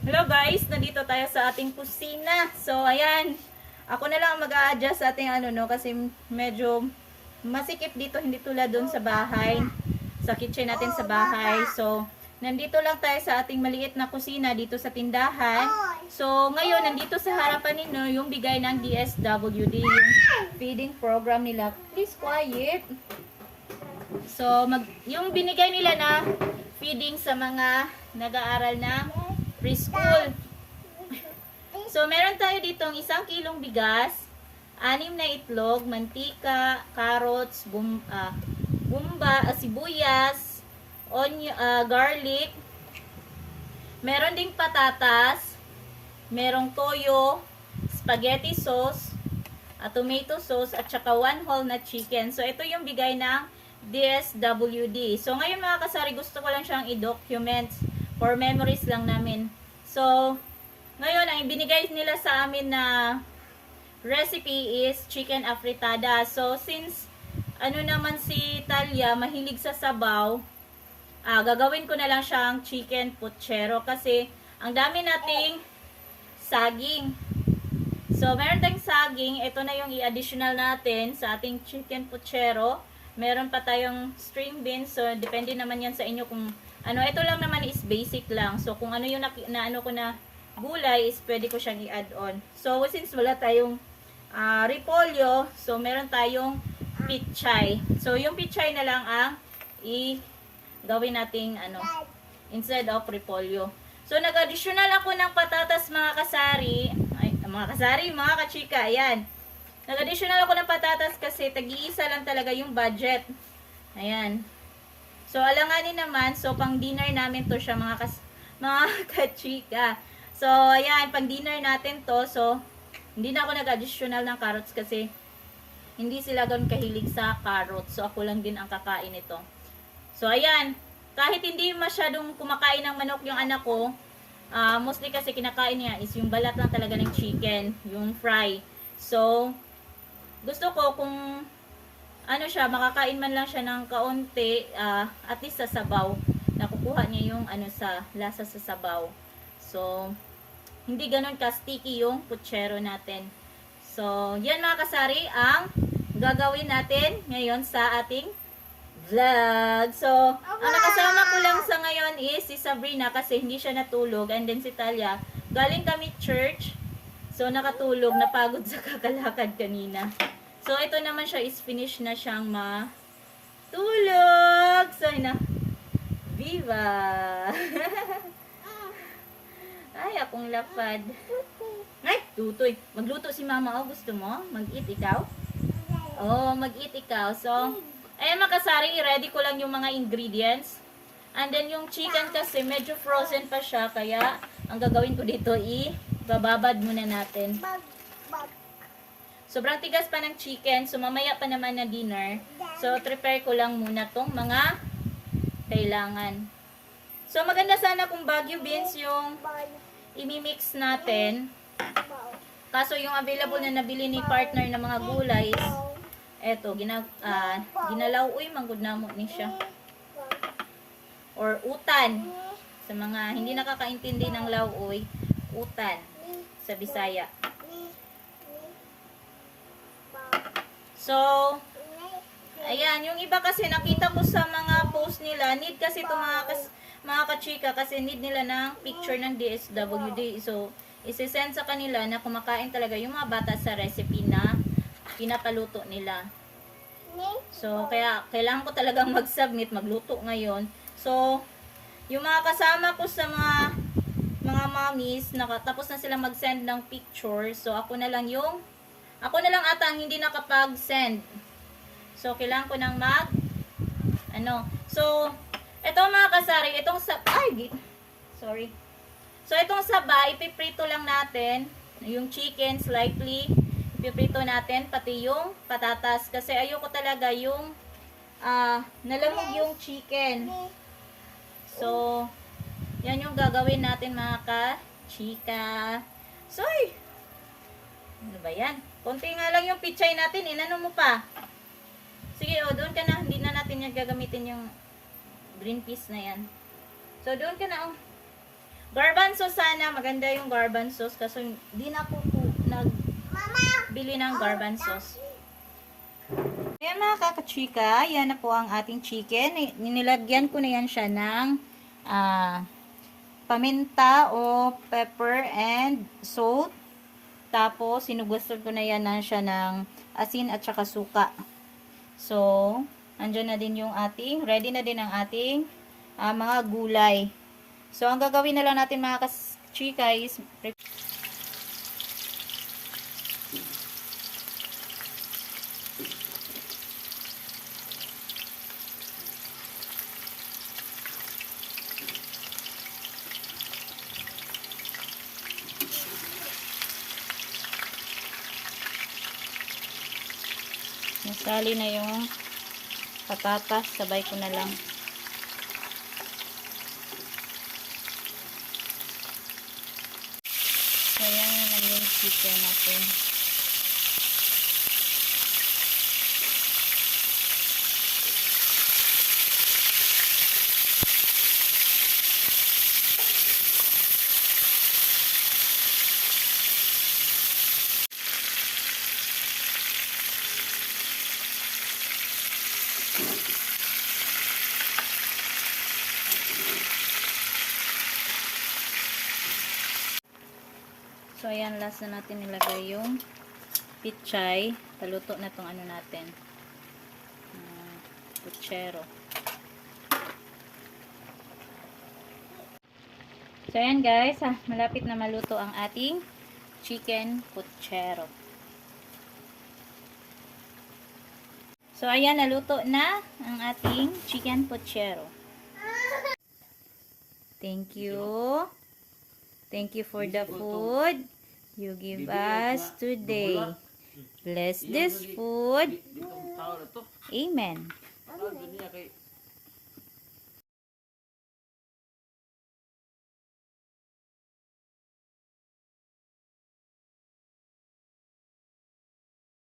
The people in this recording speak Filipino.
Hello guys, nandito tayo sa ating kusina. So ayan, ako na lang mag-a-adjust sa ating kasi medyo masikip dito, hindi tulad doon sa bahay, sa kitchen natin sa bahay. So nandito lang tayo sa ating maliit na kusina dito sa tindahan. So ngayon, nandito sa harapan ninyo yung bigay ng DSWD, yung feeding program nila. Please quiet. So yung binigay nila na feeding sa mga nag-aaral na preschool. So, meron tayo ditong 1 kilong bigas, 6 na itlog, mantika, carrots, sibuyas, garlic. Meron ding patatas, merong toyo, spaghetti sauce, tomato sauce, at saka 1 whole na chicken. So, ito yung bigay ng DSWD. So, ngayon mga kasari, gusto ko lang siyang i-document for memories lang namin. So, ngayon, ang ibinigay nila sa amin na recipe is chicken afritada. So, since, naman si Talia, mahilig sa sabaw, gagawin ko na lang siyang chicken puchero kasi ang dami nating saging. So, meron tayong saging. Ito na yung i-additional natin sa ating chicken puchero. Meron pa tayong string beans. So, depende naman yan sa inyo kung ito lang naman is basic lang. So, kung ano yung ko na gulay is pwede ko siyang i-add on. So, since wala tayong repolyo, so meron tayong pichay. So, yung pichay na lang ang gawin nating instead of repolyo. So, nag-additional ako ng patatas mga kasari. Mga kachika, ayan. Nag-additional ako ng patatas kasi tag-iisa lang talaga yung budget. Ayan. So, alanganin naman. So, pang dinner namin to siya mga kachika. So, ayan, pang dinner natin to. So, hindi na ako nag-additional ng carrots kasi hindi sila ganoon kahilig sa carrots. So, ako lang din ang kakain ito. So, ayan. Kahit hindi masyadong kumakain ng manok yung anak ko, mostly kasi kinakain niya is yung balat lang talaga ng chicken, yung fry. So, gusto ko kung makakain man lang siya ng kaunti, at least sa sabaw, nakukuha niya yung sa lasa sa sabaw. So, hindi ganun ka-sticky yung puchero natin. So, yan mga kasari ang gagawin natin ngayon sa ating vlog. So, ang nakasama ko lang sa ngayon is si Sabrina kasi hindi siya natulog, and then si Talia, galing kami church. So, nakatulog, napagod sa kakalakad kanina. So, ito naman siya is finish na siyang matulog. So, Viva! Ay, akong lapad. Ay, tutoy. Magluto si mama. Oh, gusto mo? Mag-eat ikaw? Oh, mag-eat ikaw. So, ayan makasari, i-ready ko lang yung mga ingredients. And then, yung chicken kasi medyo frozen pa siya. Kaya, ang gagawin ko dito, bababad muna natin. Sobrang tigas pa ng chicken. So, mamaya pa naman na dinner. So, prepare ko lang muna tong mga kailangan. So, maganda sana kung Baguio beans yung imimix natin. Kaso, yung available na nabili ni partner na mga gulay is eto, ginalaw. Uy, manggod na mo ni siya. Or utan. Sa mga hindi nakakaintindi ng lauoy, utan. Sa Bisaya. So, ayan, yung iba kasi nakita ko sa mga post nila, need kasi ito mga kachika kasi need nila ng picture ng DSWD. So, isi-send sa kanila na kumakain talaga yung mga bata sa recipe na pinapaluto nila. So, kaya kailangan ko talagang mag-submit, magluto ngayon. So, yung mga kasama ko sa mga mommies, tapos na sila mag-send ng picture. So, ako na lang ata ang hindi nakapag-send. So, kailangan ko nang So, ito mga kasari, So, itong saba, ipiprito lang natin. Yung chicken, slightly. Ipiprito natin, pati yung patatas. Kasi ayoko talaga yung nalamog yung chicken. So, yan yung gagawin natin mga ka-chika. So, ano ba yan? Konti nga lang yung pichay natin. Inano mo pa? Sige, doon ka na. Hindi na natin yung gagamitin yung green peas na yan. So, doon ka na. Garbanzo sana. Maganda yung garbanzos. Kasi di na ako nagbili ng garbanzos. Ayan mga kakachika. Yan na po ang ating chicken. Nilagyan ko na yan siya ng paminta o pepper and salt. Tapos, sinugusod ko na yan na siya ng asin at saka suka. So, andyan na din yung ating, ready na din ang ating mga gulay. So, ang gagawin na lang natin mga chika is nasali na yung patatas, sabay ko na lang. So, yan na lang yung chicken natin. So, ayan, last na natin nilagay yung pichay. Paluto na tong ano natin. Puchero. So, ayan guys. Malapit na maluto ang ating chicken puchero. So, ayan, naluto na ang ating chicken puchero. Thank you. Thank you for the food you give us today. Bless this food. Amen.